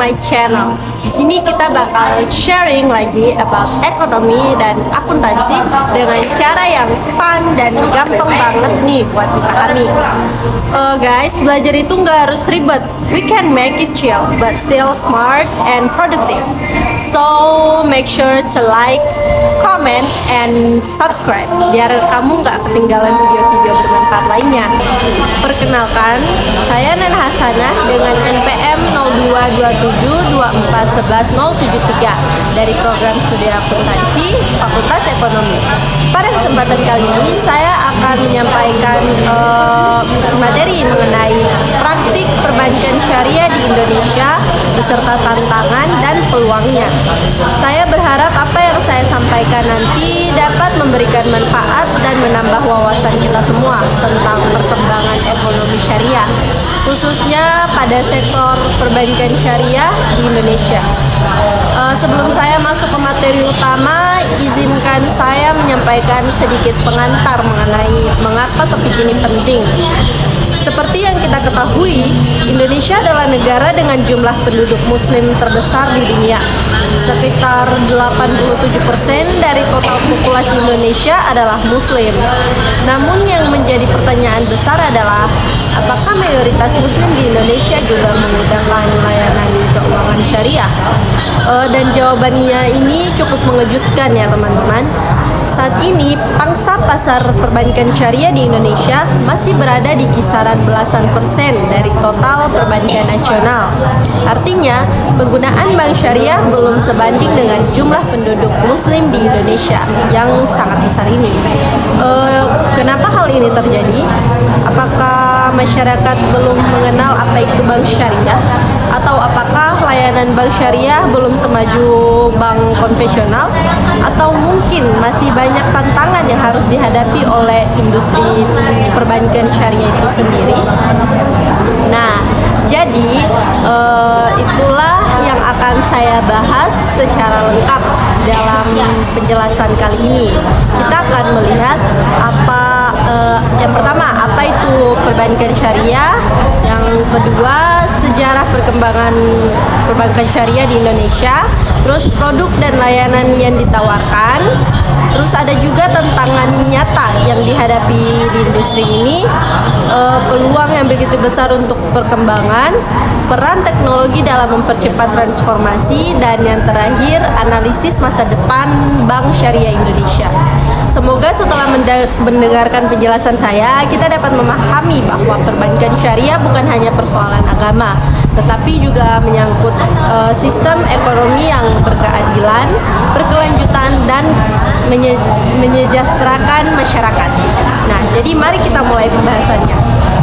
my channel. Di sini kita bakal sharing lagi about ekonomi dan akuntansi dengan cara yang fun dan gampang banget nih buat dipahami. Guys, belajar itu nggak harus ribet. We can make it chill, but still smart and productive. So make sure to like, comment, and subscribe biar kamu nggak ketinggalan video-video bermanfaat lainnya. Perkenalkan, saya Nana Hasanah dengan NPM 0227241173 dari program studi akuntansi Fakultas Ekonomi. Pada kesempatan kali ini saya akan menyampaikan materi mengenai praktik perbankan syariah di Indonesia beserta tantangan dan peluangnya. Saya berharap apa yang saya sampaikan nanti dapat memberikan manfaat dan menambah wawasan kita semua tentang perkembangan ekonomi syariah, khususnya pada sektor perbankan syariah di Indonesia. Sebelum saya masuk ke materi utama, izinkan saya menyampaikan sedikit pengantar mengenai mengapa topik ini penting. Seperti yang kita ketahui, Indonesia adalah negara dengan jumlah penduduk muslim terbesar di dunia. Sekitar 87% dari total populasi Indonesia adalah muslim. Namun yang menjadi pertanyaan besar adalah, apakah mayoritas muslim di Indonesia juga menggunakan layanan keuangan syariah? Dan jawabannya ini cukup mengejutkan ya teman-teman. Saat ini, pangsa pasar perbankan syariah di Indonesia masih berada di kisaran belasan persen dari total perbankan nasional. Artinya, penggunaan bank syariah belum sebanding dengan jumlah penduduk muslim di Indonesia yang sangat besar ini. Kenapa hal ini terjadi? Apakah masyarakat belum mengenal apa itu bank syariah? Atau apakah layanan bank syariah belum semaju bank konvensional? Atau mungkin masih banyak tantangan yang harus dihadapi oleh industri perbankan syariah itu sendiri? Nah, jadi itulah yang akan saya bahas secara lengkap dalam penjelasan kali ini. Kita akan melihat yang pertama, apa itu perbankan syariah. Yang kedua, sejarah perkembangan perbankan syariah di Indonesia. Terus produk dan layanan yang ditawarkan. Terus ada juga tantangan nyata yang dihadapi di industri ini, peluang yang begitu besar untuk perkembangan, peran teknologi dalam mempercepat transformasi, dan yang terakhir analisis masa depan Bank Syariah Indonesia. Semoga setelah mendengarkan penjelasan saya, kita dapat memahami bahwa perbankan syariah bukan hanya persoalan agama, tetapi juga menyangkut sistem ekonomi yang berkeadilan, berkelanjutan, dan menyejahterakan masyarakat. Nah, jadi mari kita mulai pembahasannya.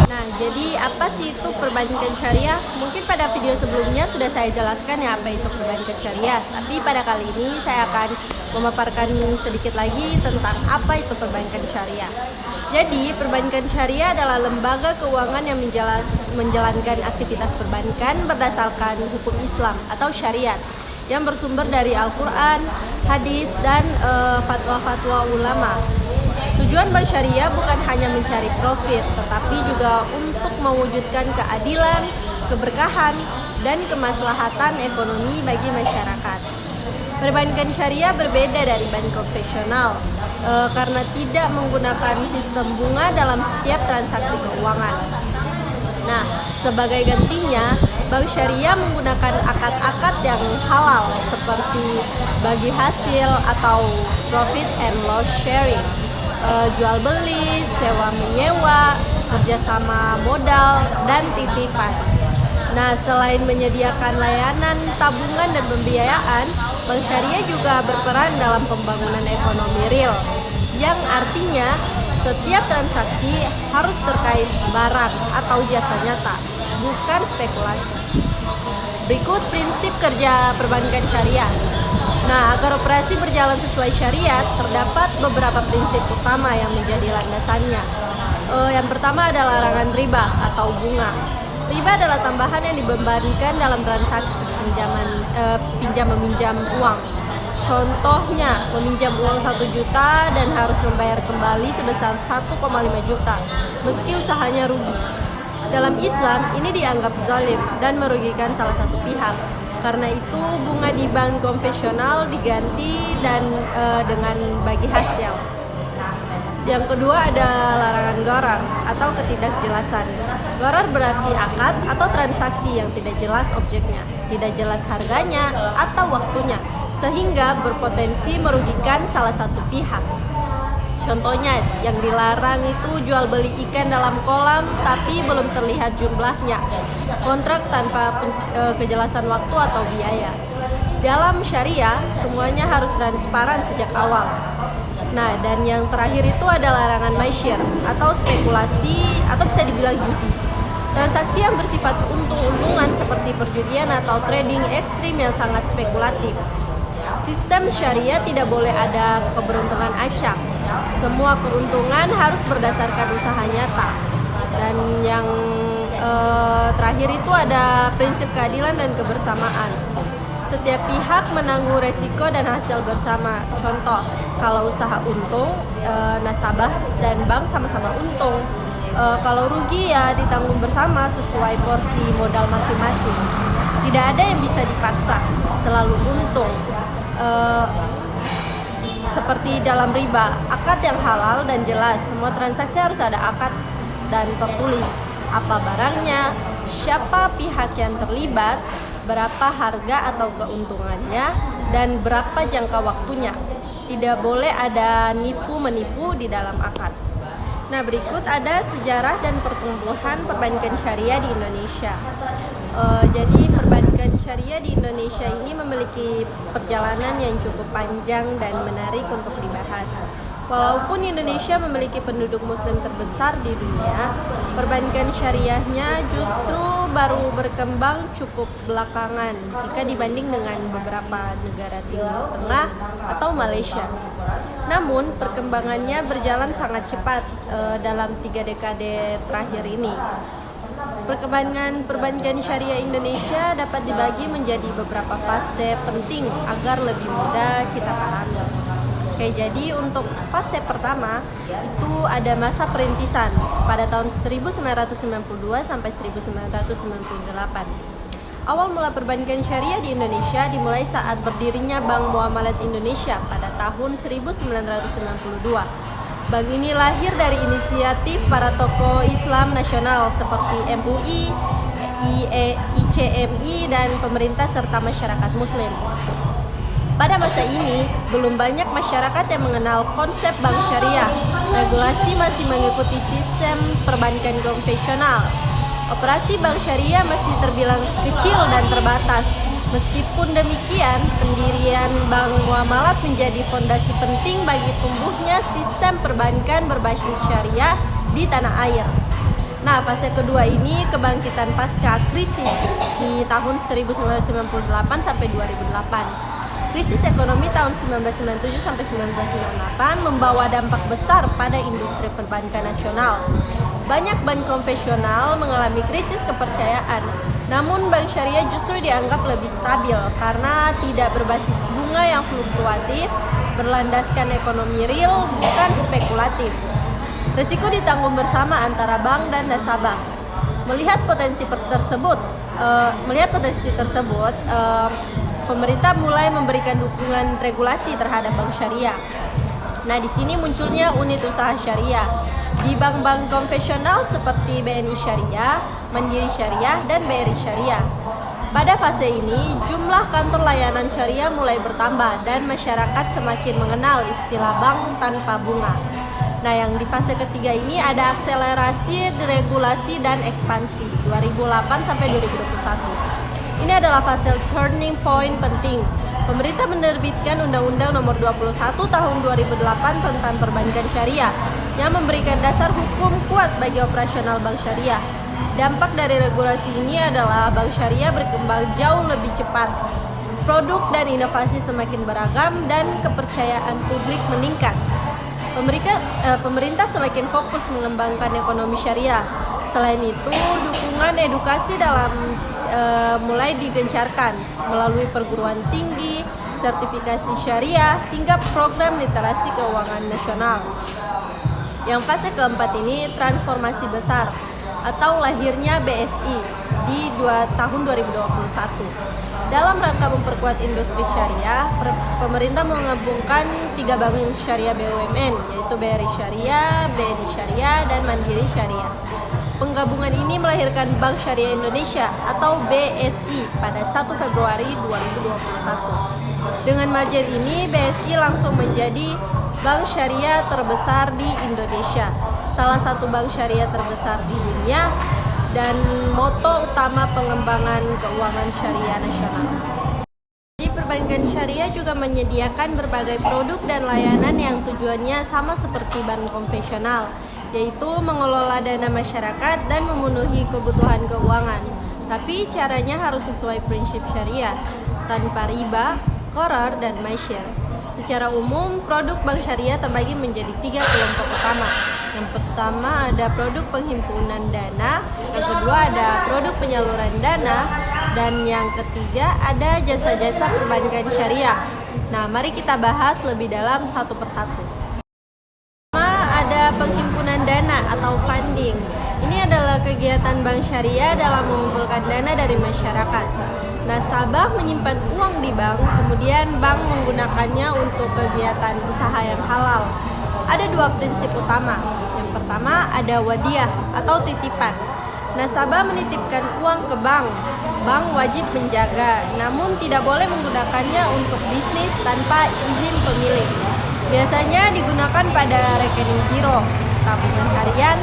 Nah, jadi apa sih itu perbankan syariah? Mungkin pada video sebelumnya sudah saya jelaskan ya apa itu perbankan syariah. Tapi pada kali ini saya akan memaparkan sedikit lagi tentang apa itu perbankan syariah. Jadi, perbankan syariah adalah lembaga keuangan yang menjalankan aktivitas perbankan berdasarkan hukum Islam atau syariat yang bersumber dari Al-Quran, hadis, dan fatwa-fatwa ulama. Tujuan bank syariah bukan hanya mencari profit, tetapi juga untuk mewujudkan keadilan, keberkahan, dan kemaslahatan ekonomi bagi masyarakat. Perbankan syariah berbeda dari bank konvensional karena tidak menggunakan sistem bunga dalam setiap transaksi keuangan. Nah, sebagai gantinya, bank syariah menggunakan akad-akad yang halal seperti bagi hasil atau profit and loss sharing, jual beli, sewa menyewa, kerjasama modal, dan titipan. Nah, selain menyediakan layanan tabungan dan pembiayaan, bank syariah juga berperan dalam pembangunan ekonomi real, yang artinya setiap transaksi harus terkait barang atau jasa nyata, bukan spekulasi. Berikut prinsip kerja perbankan syariah. Nah, agar operasi berjalan sesuai syariat, terdapat beberapa prinsip utama yang menjadi landasannya. Yang pertama adalah larangan riba atau bunga. Riba adalah tambahan yang dibebankan dalam transaksi pinjam-meminjam uang. Contohnya, meminjam uang 1 juta dan harus membayar kembali sebesar 1,5 juta, meski usahanya rugi. Dalam Islam, ini dianggap zalim dan merugikan salah satu pihak. Karena itu bunga di bank konvensional diganti dan dengan bagi hasil. Yang kedua ada larangan gharar atau ketidakjelasan. Gharar berarti akad atau transaksi yang tidak jelas objeknya, tidak jelas harganya atau waktunya, sehingga berpotensi merugikan salah satu pihak. Contohnya, yang dilarang itu jual beli ikan dalam kolam tapi belum terlihat jumlahnya, kontrak tanpa kejelasan waktu atau biaya. Dalam syariah, semuanya harus transparan sejak awal. Nah, dan yang terakhir itu ada larangan maisir atau spekulasi atau bisa dibilang judi. Transaksi yang bersifat untung-untungan seperti perjudian atau trading ekstrim yang sangat spekulatif. Sistem syariah tidak boleh ada keberuntungan acak. Semua keuntungan harus berdasarkan usaha nyata. Dan yang terakhir itu ada prinsip keadilan dan kebersamaan. Setiap pihak menanggung resiko dan hasil bersama. Contoh, kalau usaha untung, nasabah dan bank sama-sama untung. Kalau rugi ya ditanggung bersama sesuai porsi modal masing-masing. Tidak ada yang bisa dipaksa, selalu untung. Seperti dalam riba, akad yang halal dan jelas. Semua transaksi harus ada akad dan tertulis apa barangnya, siapa pihak yang terlibat, berapa harga atau keuntungannya, dan berapa jangka waktunya. Tidak boleh ada nipu-menipu di dalam akad. Nah, berikut ada sejarah dan pertumbuhan perbankan syariah di Indonesia. Jadi perbankan syariah di Indonesia ini memiliki perjalanan yang cukup panjang dan menarik untuk dibahas. Walaupun Indonesia memiliki penduduk muslim terbesar di dunia, perbankan syariahnya justru baru berkembang cukup belakangan jika dibanding dengan beberapa negara Timur Tengah atau Malaysia. Namun perkembangannya berjalan sangat cepat dalam 3 dekade terakhir ini. Perkembangan perbankan syariah Indonesia dapat dibagi menjadi beberapa fase penting agar lebih mudah kita pahami. Oke, jadi untuk fase pertama itu ada masa perintisan pada tahun 1992 sampai 1998. Awal mula perbankan syariah di Indonesia dimulai saat berdirinya Bank Muamalat Indonesia pada tahun 1992. Bank ini lahir dari inisiatif para tokoh Islam nasional seperti MUI, ICMI, dan pemerintah serta masyarakat muslim. Pada masa ini, belum banyak masyarakat yang mengenal konsep bank syariah. Regulasi masih mengikuti sistem perbankan konvensional. Operasi bank syariah masih terbilang kecil dan terbatas. Meskipun demikian, pendirian Bank Muamalat menjadi fondasi penting bagi tumbuhnya sistem perbankan berbasis syariah di tanah air. Nah, fase kedua ini kebangkitan pasca krisis di tahun 1998 sampai 2008. Krisis ekonomi tahun 1997 sampai 1998 membawa dampak besar pada industri perbankan nasional. Banyak bank konvensional mengalami krisis kepercayaan. Namun bank syariah justru dianggap lebih stabil karena tidak berbasis bunga yang fluktuatif, berlandaskan ekonomi real, bukan spekulatif. Risiko ditanggung bersama antara bank dan nasabah. Melihat potensi tersebut, pemerintah mulai memberikan dukungan regulasi terhadap bank syariah. Nah, di sini munculnya unit usaha syariah di bank-bank konvensional seperti BNI Syariah, Mandiri Syariah, dan BRI Syariah. Pada fase ini, jumlah kantor layanan syariah mulai bertambah dan masyarakat semakin mengenal istilah bank tanpa bunga. Nah, yang di fase ketiga ini ada akselerasi regulasi dan ekspansi 2008 sampai 2021. Ini adalah fase turning point penting. Pemerintah menerbitkan Undang-Undang Nomor 21 Tahun 2008 tentang Perbankan Syariah yang memberikan dasar hukum kuat bagi operasional bank syariah. Dampak dari regulasi ini adalah bank syariah berkembang jauh lebih cepat. Produk dan inovasi semakin beragam dan kepercayaan publik meningkat. Pemerintah semakin fokus mengembangkan ekonomi syariah. Selain itu, dukungan edukasi mulai digencarkan melalui perguruan tinggi, sertifikasi syariah, hingga program literasi keuangan nasional. Yang fase keempat ini transformasi besar atau lahirnya BSI, di tahun 2021. Dalam rangka memperkuat industri syariah, pemerintah mengembangkan 3 bank syariah BUMN, yaitu BRI Syariah, BNI Syariah, dan Mandiri Syariah. Penggabungan ini melahirkan Bank Syariah Indonesia atau BSI pada 1 Februari 2021. Dengan merger ini, BSI langsung menjadi bank syariah terbesar di Indonesia, salah satu bank syariah terbesar di dunia, dan moto utama pengembangan keuangan syariah nasional. Jadi perbankan syariah juga menyediakan berbagai produk dan layanan yang tujuannya sama seperti bank konvensional, yaitu mengelola dana masyarakat dan memenuhi kebutuhan keuangan. Tapi caranya harus sesuai prinsip syariah, tanpa riba, gharar, dan maisir. Secara umum, produk bank syariah terbagi menjadi 3 kelompok utama. Yang pertama ada produk penghimpunan dana, yang kedua ada produk penyaluran dana, dan yang ketiga ada jasa-jasa perbankan syariah. Nah, mari kita bahas lebih dalam satu persatu. Pertama ada penghimpunan dana atau funding. Ini adalah kegiatan bank syariah dalam mengumpulkan dana dari masyarakat. Nasabah menyimpan uang di bank, kemudian bank menggunakannya untuk kegiatan usaha yang halal. Ada 2 prinsip utama. Yang pertama ada wadiah atau titipan. Nasabah menitipkan uang ke bank. Bank wajib menjaga, namun tidak boleh menggunakannya untuk bisnis tanpa izin pemilik. Biasanya digunakan pada rekening giro, tabungan harian,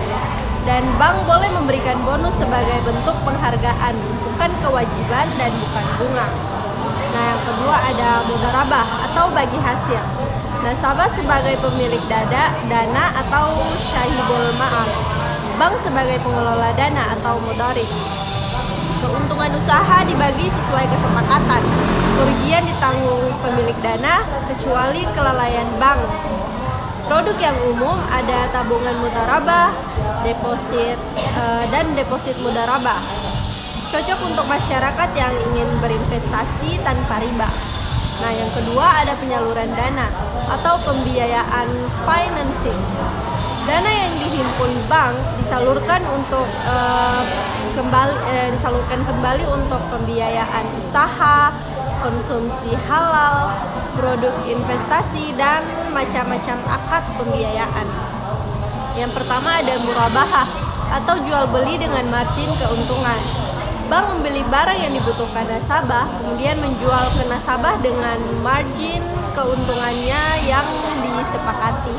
dan bank boleh memberikan bonus sebagai bentuk penghargaan, bukan kewajiban dan bukan bunga. Nah, yang kedua ada mudharabah atau bagi hasil. Nasabah sebagai pemilik dana atau syahibul ma'al. Bank sebagai pengelola dana atau mudharib. Keuntungan usaha dibagi sesuai kesepakatan. Kerugian ditanggung pemilik dana kecuali kelalaian bank. Produk yang umum ada tabungan mudharabah, deposit dan deposit mudharabah. Cocok untuk masyarakat yang ingin berinvestasi tanpa riba. Nah, yang kedua ada penyaluran dana atau pembiayaan financing. Dana yang dihimpun bank disalurkan kembali untuk pembiayaan usaha, konsumsi halal, produk investasi, dan macam-macam akad pembiayaan. Yang pertama ada murabahah atau jual beli dengan margin keuntungan. Bank membeli barang yang dibutuhkan nasabah, kemudian menjual ke nasabah dengan margin keuntungannya yang disepakati.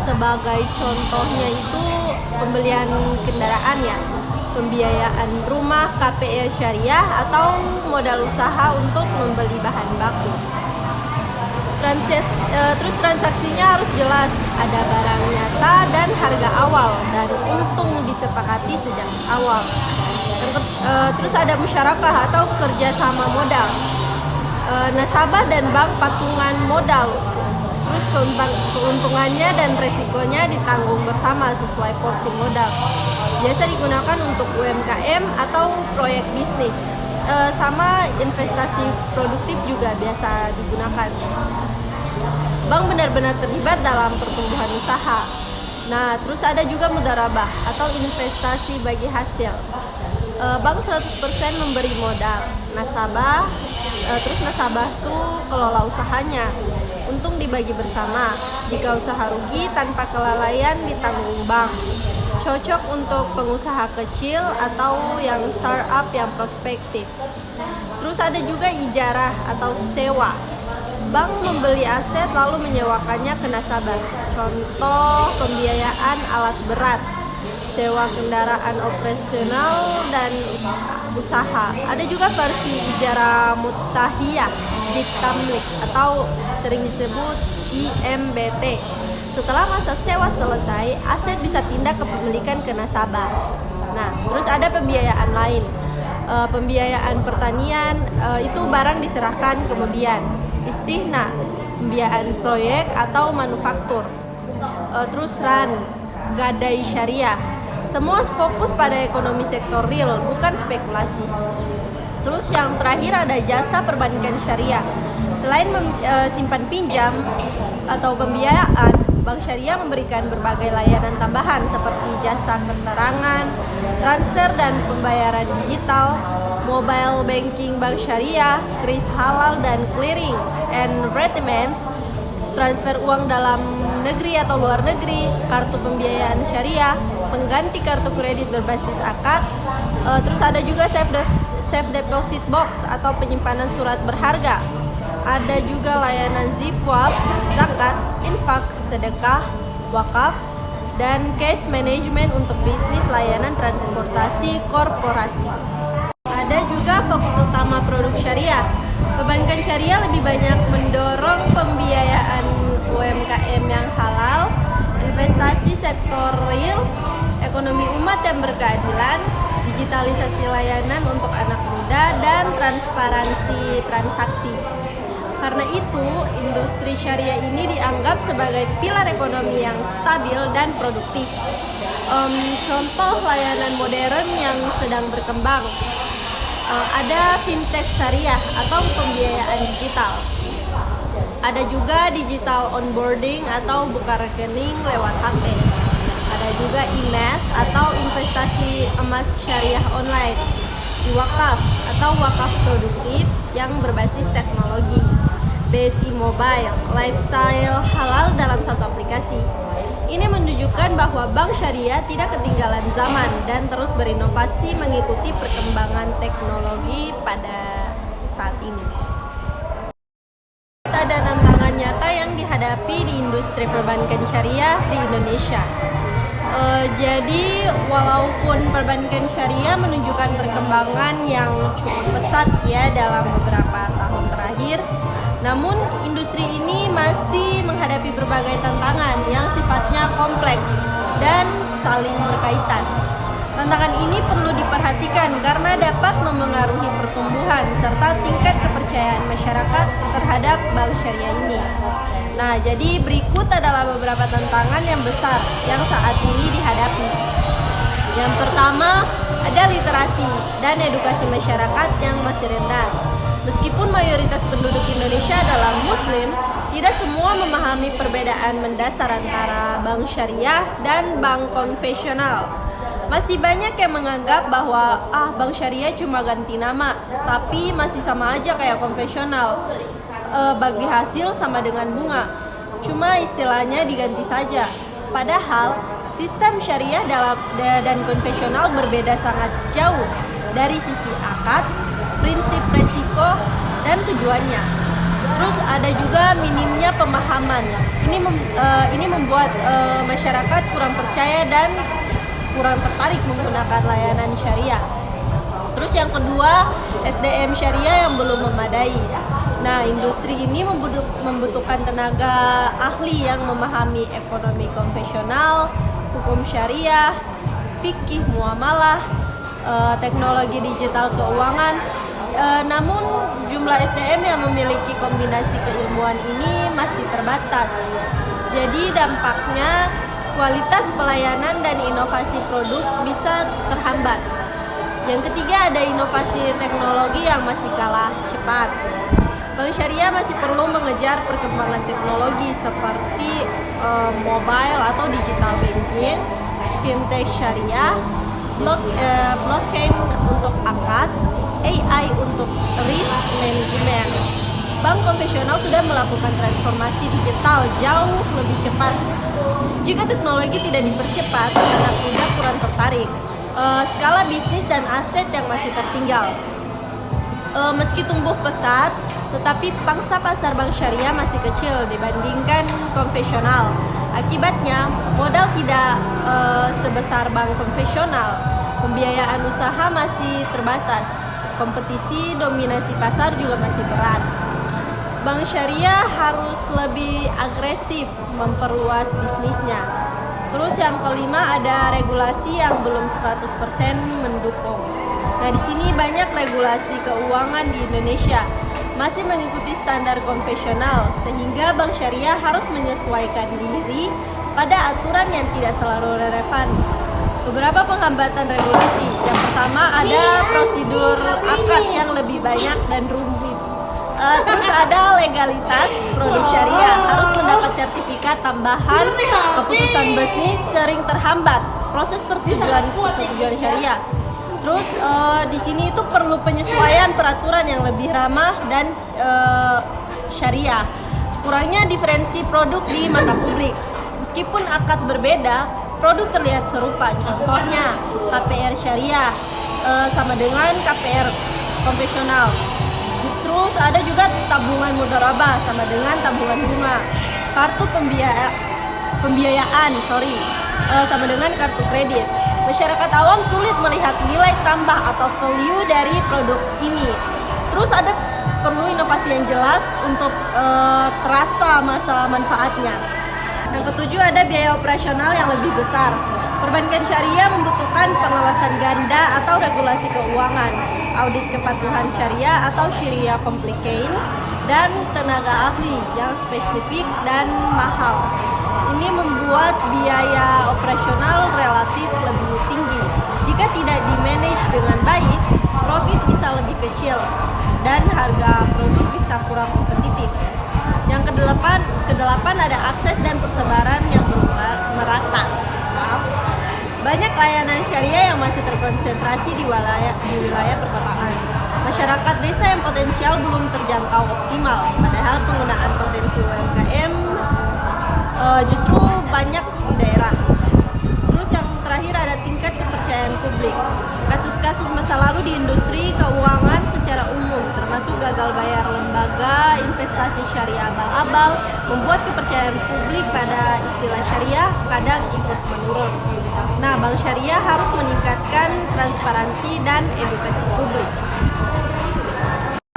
Sebagai contohnya itu pembelian kendaraan ya, pembiayaan rumah KPR syariah, atau modal usaha untuk membeli bahan baku. Terus transaksinya harus jelas, ada barang nyata dan harga awal, dan untung disepakati sejak awal. Terus ada musyarakah atau kerjasama modal. Nasabah dan bank patungan modal, terus keuntungannya dan resikonya ditanggung bersama sesuai porsi modal. Biasa digunakan untuk UMKM atau proyek bisnis. Sama investasi produktif juga biasa digunakan. Bank benar-benar terlibat dalam pertumbuhan usaha. Nah, terus ada juga mudharabah atau investasi bagi hasil. Bank 100% memberi modal nasabah, terus nasabah tuh kelola usahanya, untung dibagi bersama. Jika usaha rugi tanpa kelalaian ditanggung bank. Cocok untuk pengusaha kecil atau yang startup yang prospektif. Terus ada juga ijarah atau sewa. Bank membeli aset lalu menyewakannya ke nasabah. Contoh pembiayaan alat berat, sewa kendaraan operasional, dan usaha. Ada juga versi ijarah mutahiyah bitamlik atau sering disebut IMBT. Setelah masa sewa selesai, aset bisa pindah ke pemilikan ke nasabah. Nah, terus ada pembiayaan lain. Pembiayaan pertanian, itu barang diserahkan kemudian. Istihna, pembiayaan proyek atau manufaktur. Terus RAN, gadai syariah. Semua fokus pada ekonomi sektor real, bukan spekulasi. Terus yang terakhir ada jasa perbankan syariah. Selain simpan pinjam atau pembiayaan, Bank Syariah memberikan berbagai layanan tambahan seperti jasa keterangan, transfer dan pembayaran digital, mobile banking Bank Syariah, kris halal dan clearing and remittances, transfer uang dalam negeri atau luar negeri, kartu pembiayaan syariah, pengganti kartu kredit berbasis akad, terus ada juga safe deposit box atau penyimpanan surat berharga. Ada juga layanan ZIFWAP, zakat, infak, sedekah, wakaf, dan cash management untuk bisnis layanan transportasi korporasi. Ada juga fokus utama produk syariah. Perbankan syariah lebih banyak mendorong pembiayaan UMKM yang halal, investasi sektor real, ekonomi umat yang berkeadilan, digitalisasi layanan untuk anak muda, dan transparansi transaksi. Karena itu, industri syariah ini dianggap sebagai pilar ekonomi yang stabil dan produktif. Contoh layanan modern yang sedang berkembang, ada fintech syariah atau pembiayaan digital. Ada juga digital onboarding atau buka rekening lewat HP. Ada juga IMES atau investasi emas syariah online. Wakaf atau wakaf produktif yang berbasis teknologi. BSI Mobile, lifestyle halal dalam satu aplikasi. Ini menunjukkan bahwa bank syariah tidak ketinggalan zaman dan terus berinovasi mengikuti perkembangan teknologi pada saat ini. Ada tantangan nyata yang dihadapi di industri perbankan syariah di Indonesia. Jadi walaupun perbankan syariah menunjukkan perkembangan yang cukup pesat ya dalam beberapa tahun terakhir, namun industri ini masih menghadapi berbagai tantangan yang sifatnya kompleks dan saling berkaitan. Tantangan ini perlu diperhatikan karena dapat memengaruhi pertumbuhan serta tingkat kepercayaan masyarakat terhadap bank syariah ini. Nah, jadi berikut adalah beberapa tantangan yang besar yang saat ini dihadapi. Yang pertama, ada literasi dan edukasi masyarakat yang masih rendah. Meskipun mayoritas penduduk Indonesia adalah Muslim, tidak semua memahami perbedaan mendasar antara bank syariah dan bank konvensional. Masih banyak yang menganggap bahwa bank syariah cuma ganti nama, tapi masih sama aja kayak konvensional. Bagi hasil sama dengan bunga, cuma istilahnya diganti saja. Padahal sistem syariah dan konvensional berbeda sangat jauh dari sisi akad, prinsip resiko, dan tujuannya. Terus ada juga minimnya pemahaman. Ini membuat masyarakat kurang percaya dan kurang tertarik menggunakan layanan syariah. Terus yang kedua, SDM syariah yang belum memadai. Nah, industri ini membutuhkan tenaga ahli yang memahami ekonomi konvensional, hukum syariah, fikih muamalah, teknologi digital keuangan. Namun jumlah SDM yang memiliki kombinasi keilmuan ini masih terbatas. Jadi dampaknya kualitas pelayanan dan inovasi produk bisa terhambat. Yang ketiga, ada inovasi teknologi yang masih kalah cepat. Bank syariah masih perlu mengejar perkembangan teknologi seperti mobile atau digital banking, fintech syariah, blockchain untuk akad, AI untuk risk management. Bank konvensional sudah melakukan transformasi digital jauh lebih cepat. Jika teknologi tidak dipercepat, anak muda kurang tertarik. Skala bisnis dan aset yang masih tertinggal. Meski tumbuh pesat, tetapi pangsa pasar bank syariah masih kecil dibandingkan konvensional. Akibatnya, modal tidak sebesar bank konvensional. Pembiayaan usaha masih terbatas. Kompetisi dominasi pasar juga masih berat. Bank syariah harus lebih agresif memperluas bisnisnya. Terus yang kelima, ada regulasi yang belum 100% mendukung. Nah, di sini banyak regulasi keuangan di Indonesia masih mengikuti standar konvensional, sehingga bank syariah harus menyesuaikan diri pada aturan yang tidak selalu relevan. Beberapa penghambatan regulasi. Yang pertama, ada prosedur akad yang lebih banyak dan rumit. Terus ada legalitas produk syariah, harus mendapat sertifikat tambahan. Keputusan bisnis sering terhambat proses persetujuan syariah. Terus di sini itu perlu penyesuaian peraturan yang lebih ramah dan syariah. Kurangnya diferensi produk di mata publik. Meskipun akad berbeda, produk terlihat serupa. Contohnya KPR syariah sama dengan KPR konvensional. Terus ada juga tabungan mudharabah sama dengan tabungan bunga. Kartu pembiayaan sama dengan kartu kredit. Masyarakat awam sulit melihat nilai tambah atau value dari produk ini. Terus ada perlu inovasi yang jelas untuk terasa masa manfaatnya. Yang ketujuh, ada biaya operasional yang lebih besar. Perbankan syariah membutuhkan pengawasan ganda atau regulasi keuangan, audit kepatuhan syariah atau Sharia compliance, dan tenaga ahli yang spesifik dan mahal. Ini membuat biaya operasional relatif lebih tinggi. Jika tidak di-manage dengan baik, profit bisa lebih kecil dan harga produk bisa kurang kompetitif. Yang kedelapan ada akses dan persebaran yang merata. Banyak layanan syariah yang masih terkonsentrasi di wilayah perkotaan. Masyarakat desa yang potensial belum terjangkau optimal, padahal penggunaan potensi UMKM justru banyak di daerah. Terus yang terakhir ada tingkat kepercayaan publik. Kasus-kasus masa lalu di industri keuangan secara umum, termasuk gagal bayar lembaga investasi syariah abal-abal, membuat kepercayaan publik pada istilah syariah kadang ikut menurun. Nah, bank syariah harus meningkatkan transparansi dan edukasi publik.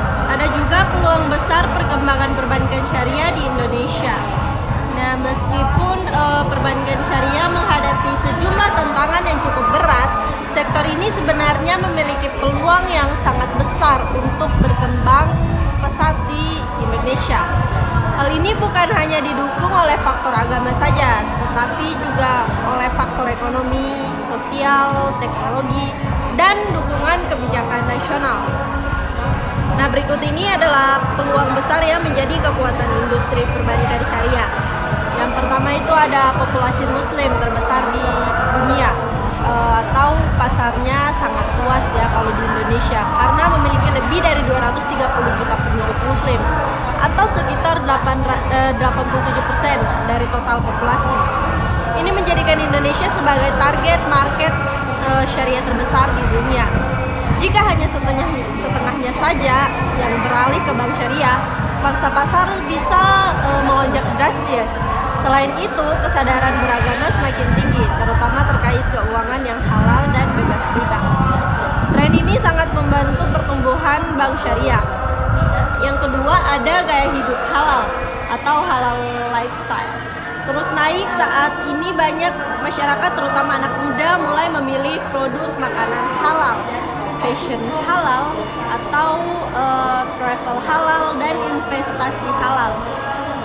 Ada juga peluang besar perkembangan perbankan syariah di Indonesia. Nah, meskipun perbankan syariah menghadapi sejumlah tantangan yang cukup berat, sektor ini sebenarnya memiliki peluang yang sangat besar untuk berkembang pesat di Indonesia. Hal ini bukan hanya didukung oleh faktor agama saja, tetapi juga oleh faktor ekonomi, sosial, teknologi, dan dukungan kebijakan nasional. Nah, berikut ini adalah peluang besar yang menjadi kekuatan industri perbankan syariah. Yang pertama itu ada populasi muslim terbesar di dunia, atau pasarnya sangat luas ya kalau di Indonesia, karena memiliki lebih dari 230 juta penduduk muslim atau sekitar 87% dari total populasi. Ini menjadikan Indonesia sebagai target market syariah terbesar di dunia. Jika hanya setengahnya saja yang beralih ke bank syariah, pangsa pasar bisa melonjak drastis. Selain itu, kesadaran beragama semakin tinggi, terutama terkait keuangan yang halal dan bebas riba. Tren ini sangat membantu pertumbuhan bank syariah. Yang kedua, ada gaya hidup halal atau halal lifestyle. Terus naik saat ini banyak masyarakat, terutama anak muda, mulai memilih produk makanan halal, fashion halal, atau travel halal, dan investasi halal.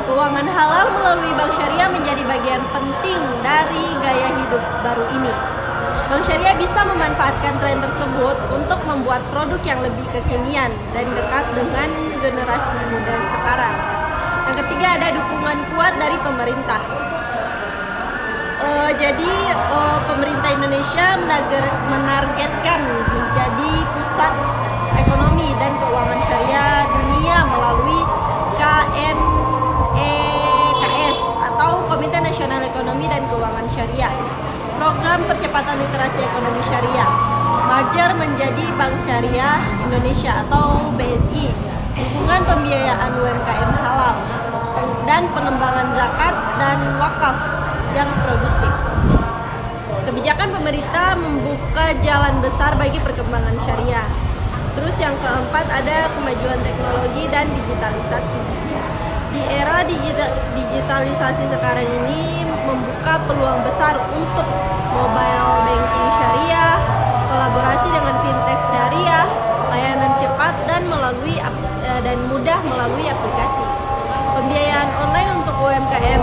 Keuangan halal melalui bank syariah menjadi bagian penting dari gaya hidup baru ini. Bank syariah bisa memanfaatkan tren tersebut untuk membuat produk yang lebih kekinian dan dekat dengan generasi muda sekarang. Yang ketiga, ada dukungan kuat dari pemerintah. Jadi pemerintah Indonesia menargetkan menjadi pusat ekonomi dan keuangan syariah dunia melalui KNEKS atau Komite Nasional Ekonomi dan Keuangan Syariah, program percepatan literasi ekonomi syariah, merger menjadi Bank Syariah Indonesia atau BSI, dukungan pembiayaan UMKM halal, dan pengembangan zakat dan wakaf yang produktif. Kebijakan pemerintah membuka jalan besar bagi perkembangan syariah. Terus yang keempat, ada kemajuan teknologi dan digitalisasi. Di era digitalisasi sekarang ini membuka peluang besar untuk mobile banking syariah, kolaborasi dengan fintech syariah, layanan cepat dan mudah melalui aplikasi. Pembiayaan online untuk UMKM,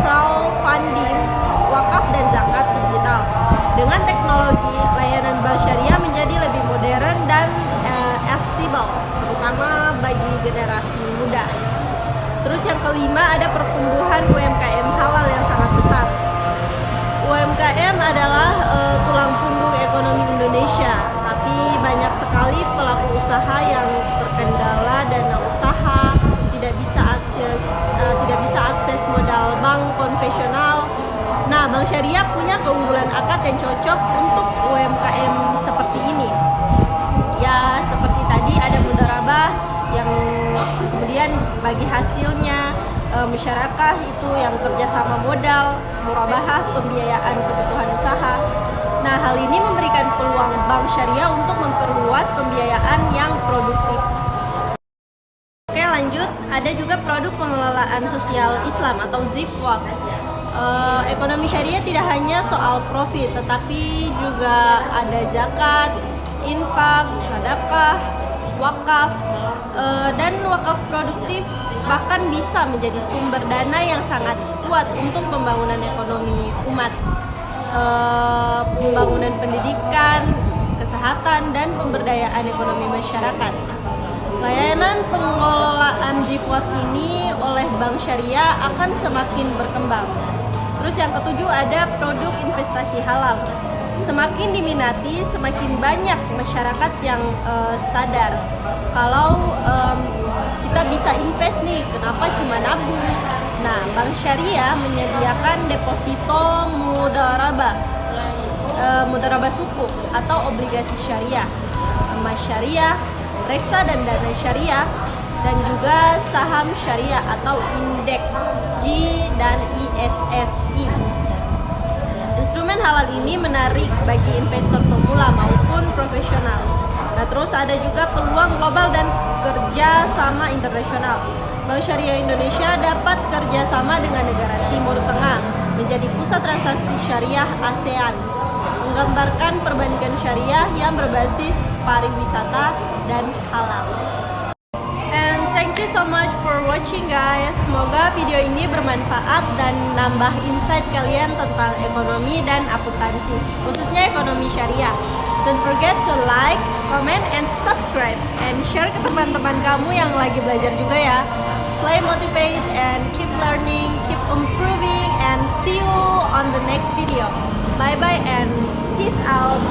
crowdfunding, wakaf dan zakat digital. Dengan teknologi, layanan bank syariah menjadi lebih modern dan accessible, terutama bagi generasi kelima, ada pertumbuhan UMKM halal yang sangat besar. UMKM adalah tulang punggung ekonomi Indonesia, tapi banyak sekali pelaku usaha yang terkendala dana usaha, tidak bisa akses modal bank konvensional. Nah, Bank Syariah punya keunggulan akad yang cocok untuk UMKM seperti ini. Ya, seperti tadi ada mudharabah yang kemudian bagi hasilnya masyarakat itu yang kerjasama modal, murabahah pembiayaan kebutuhan usaha. Nah, hal ini memberikan peluang Bank Syariah untuk memperluas pembiayaan yang produktif. Oke, lanjut, ada juga produk pengelolaan sosial Islam atau ZIFWAF. Ekonomi syariah tidak hanya soal profit, tetapi juga ada zakat, infak, sedekah, wakaf, dan wakaf produktif bahkan bisa menjadi sumber dana yang sangat kuat untuk pembangunan ekonomi umat, pembangunan pendidikan, kesehatan, dan pemberdayaan ekonomi masyarakat. Layanan pengelolaan ZIFWAF ini oleh Bank Syariah akan semakin berkembang. Terus yang ketujuh, ada produk investasi halal. Semakin diminati, semakin banyak masyarakat yang sadar kalau kita bisa invest nih, kenapa cuma nabung? Nah, Bank Syariah menyediakan deposito mudharabah, mudharabah sukuk atau obligasi syariah, emas syariah, reksa dan dana syariah, dan juga saham syariah atau indeks G dan ISSI. Instrumen halal ini menarik bagi investor pemula maupun profesional. Nah, terus ada juga peluang global dan kerja sama internasional. Bank Syariah Indonesia dapat kerjasama dengan negara Timur Tengah menjadi pusat transaksi syariah ASEAN, menggambarkan perbandingan syariah yang berbasis pariwisata dan halal. And thank you so much for watching, guys. Semoga video ini bermanfaat dan nambah insight kalian tentang ekonomi dan akuntansi, khususnya ekonomi syariah. Don't forget to like, comment, and subscribe, and share ke teman-teman kamu yang lagi belajar juga ya. Stay motivated and keep learning, keep improving, and see you on the next video. Bye bye and peace out.